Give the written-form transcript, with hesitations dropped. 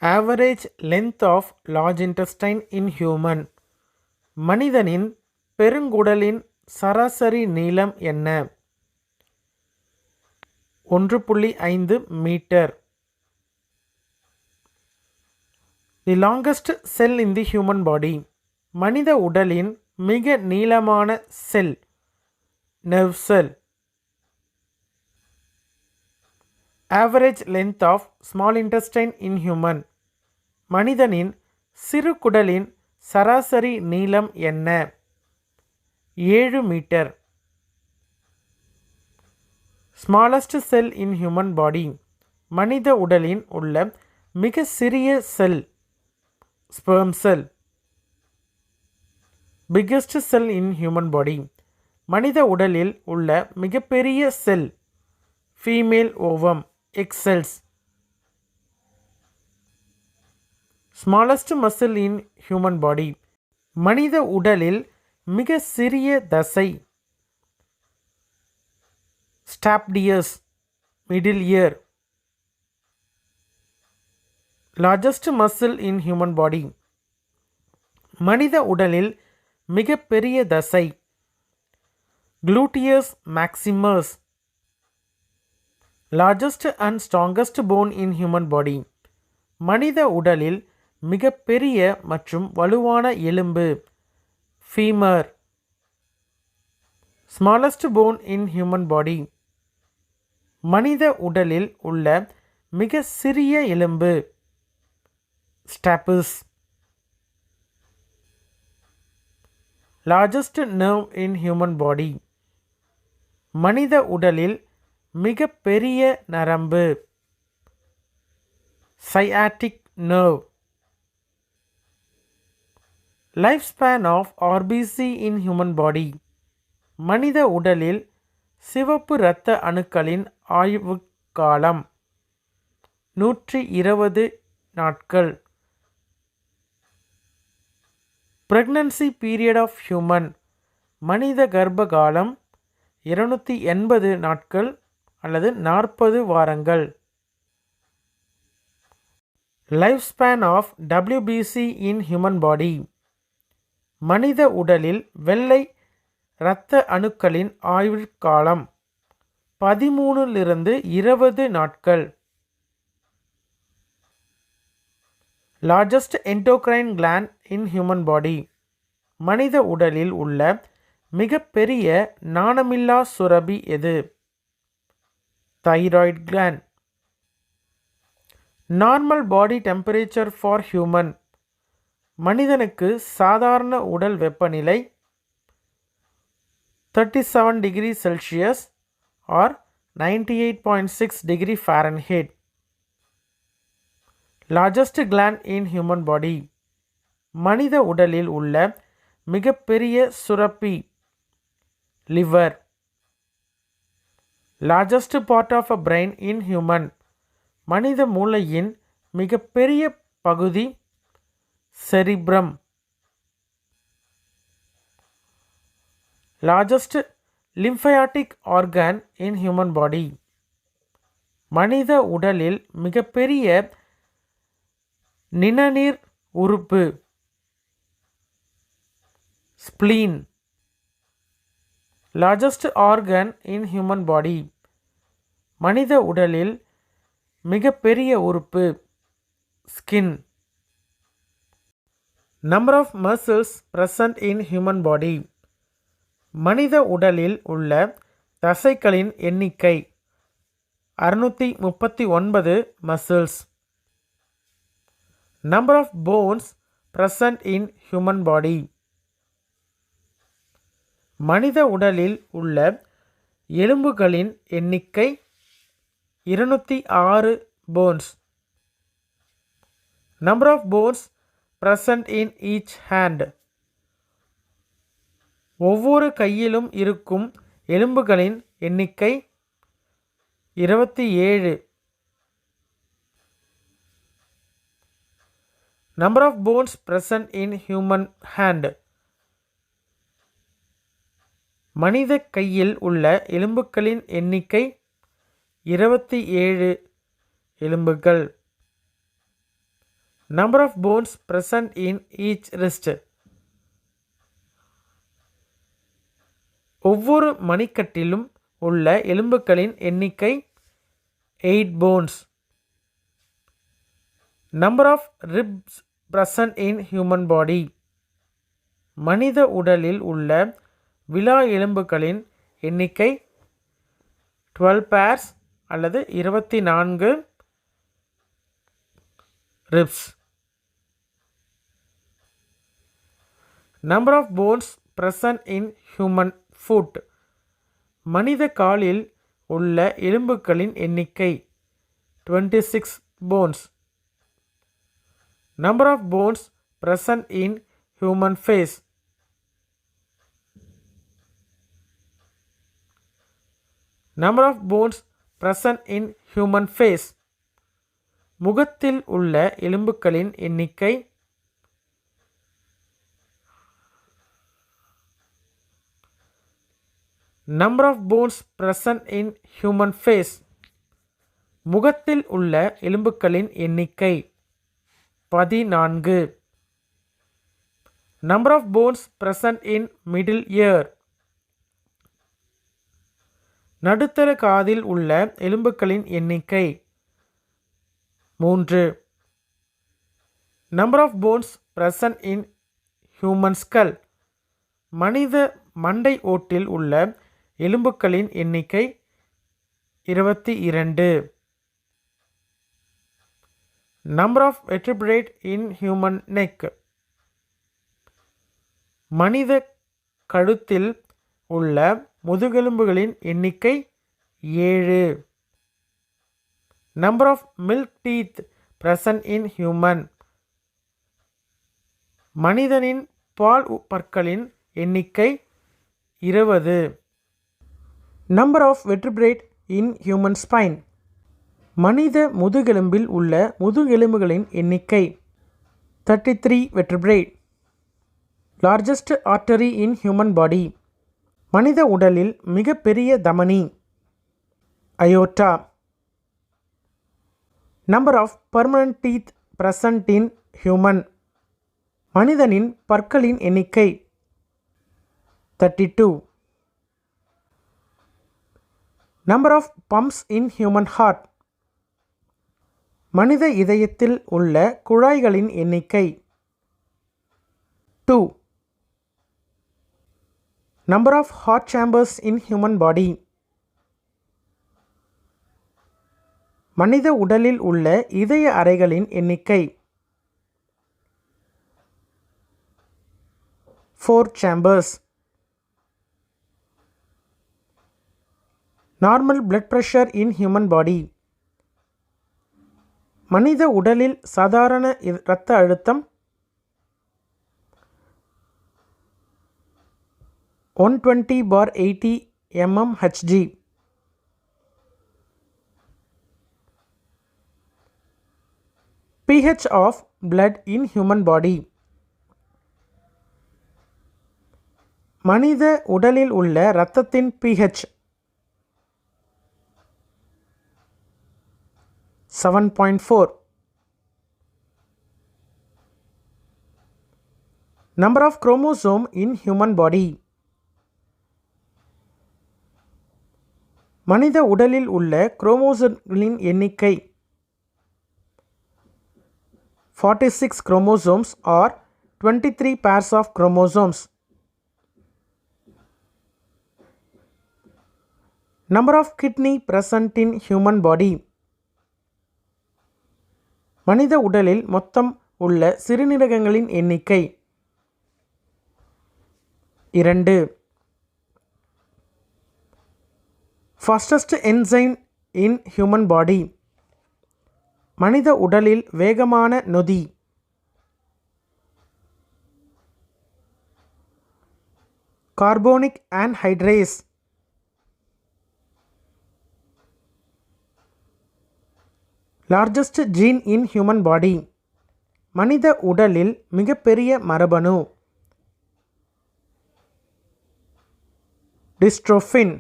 Average length of large intestine in human. மனிதனின் பெருங்குடலின் சராசரி நீளம் என்ன? 1.5 metre. The longest cell in the human body. மனித உடலின் மிக நீளமான செல் nerve cell. Average length of small intestine in human. மனிதனின் சிறு குடலின் சராசரி நீளம் என்ன? 7 metre. Smallest cell in human body. மனித உடலின் உள்ள மிக சிறிய செல் sperm cell. Biggest cell in human body. மனித உடலில் உள்ள மிகப்பெரிய செல் female ovum egg cells. Smallest muscle in human body. மனித உடலில் மிக சிறிய தசை stapedius middle ear. Largest muscle in human body. மனித உடலில் மிக பெரிய தசை gluteus maximus. Largest and strongest bone in human body. மனித உடலில் மிக பெரிய மற்றும் வலுவான எலும்பு femur. Smallest bone in human body. மனித உடலில் உள்ள மிக சிறிய எலும்பு stapes. Largest nerve in human body. மனித உடலில் மிக பெரிய நரம்பு sciatic nerve. Lifespan of RBC in human body. மனித உடலில் சிவப்பு இரத்த அணுக்களின் ஆயுட்காலம் காலம் 120 நாட்கள். Pregnancy period of human. மனித கர்ப்ப காலம் 280 நாட்கள் அல்லது 40 வாரங்கள். Lifespan of WBC in human body. மனித உடலில் வெள்ளை இரத்த அணுக்களின் ஆயுட்காலம் 13 20 நாட்கள். Largest endocrine gland in human body. மனித உடலில் உள்ள மிகப்பெரிய நாளமில்லா சுரபி எது? Thyroid gland. Normal body temperature for human. மனிதனுக்கு சாதாரண உடல் வெப்பநிலை 37 degree Celsius or 98.6 degree Fahrenheit. Largest gland in human body. மனித உடலில் உள்ள மிகப்பெரிய சுரப்பி liver. Largest part of a brain in human. மனித மூளையின் மிகப்பெரிய பகுதி cerebrum. Largest lymphatic organ in human body. மனித உடலில் மிகப்பெரிய நிணநீர் உறுப்பு spleen. Largest organ in human body. மனித உடலில் மிகப்பெரிய உறுப்பு skin. Number of muscles present in human body. மனித உடலில் உள்ள தசைகளின் எண்ணிக்கை 639 muscles. Number of bones present in human body. மனித உடலில் உள்ள எலும்புகளின் எண்ணிக்கை 206 bones. Number of bones present in each hand. ஒவ்வொரு கையிலும் இருக்கும் எலும்புகளின் எண்ணிக்கை 27. Number of bones present in human hand. மனித கையில் உள்ள எலும்புகளின் எண்ணிக்கை 27 எலும்புகள். Number of bones present in each wrist. ஒவ்வொரு மணிக்கட்டிலும் உள்ள எலும்புகளின் எண்ணிக்கை 8 bones. Number of ribs present in human body. மனித உடலில் உள்ள விலா எலும்புகளின் எண்ணிக்கை 12 pairs அல்லது 24 ribs. Number of bones present in human foot. மனித காலில் உள்ள எலும்புகளின் எண்ணிக்கை 26 bones. Number of bones present in human face. Number of bones present in human face. முகத்தில் உள்ள எலும்புகளின் எண்ணிக்கை 14. Number of bones present in human face. முகத்தில் உள்ள எலும்புகளின் எண்ணிக்கை 14. Number of bones present in middle ear. நடுத்தர காதில் உள்ள எலும்புகளின் எண்ணிக்கை 3. Number of bones present in human skull. மனித மண்டை ஓட்டில் உள்ள எலும்புகளின் எண்ணிக்கை 22. Number of vertebrae in human neck. மனித கழுத்தில் உள்ள முதுகெலும்புகளின் எண்ணிக்கை 7. Number of milk teeth present in human. மனிதனின் பால் பற்களின் எண்ணிக்கை 20. Number of vertebrae in human spine. மனித முதுகெலும்பில் உள்ள முதுகெலும்புகளின் எண்ணிக்கை 33 vertebrae. Largest artery in human body. மனித உடலில் மிகப்பெரிய தமனி aorta. Number of permanent teeth present in human. மனிதனின் பற்களின் எண்ணிக்கை 32. Number of pumps in human heart. மனித இதயத்தில் உள்ள குழாய்களின் எண்ணிக்கை 2. Number of heart chambers in human body. மனித உடலில் உள்ள இதய அறைகளின் எண்ணிக்கை 4 chambers. Normal blood pressure in human body. மனித உடலில் சாதாரண இரத்த அழுத்தம் 120/80 mmHg. pH of blood in human body. மனித உடலில் உள்ள இரத்தத்தின் pH 7.4. Number of chromosome in human body. மனித உடலில் உள்ள குரோமோசோம்களின் எண்ணிக்கை 46 chromosomes or 23 pairs of chromosomes. Number of kidney present in human body. மனித உடலில் மொத்தம் உள்ள சிறுநீரகங்களின் எண்ணிக்கை 2. Fastest enzyme in human body. மனித உடலில் வேகமான நொதி carbonic anhydrase. Largest gene in human body. மனித உடலில் மிகப்பெரிய மரபணு dystrophin.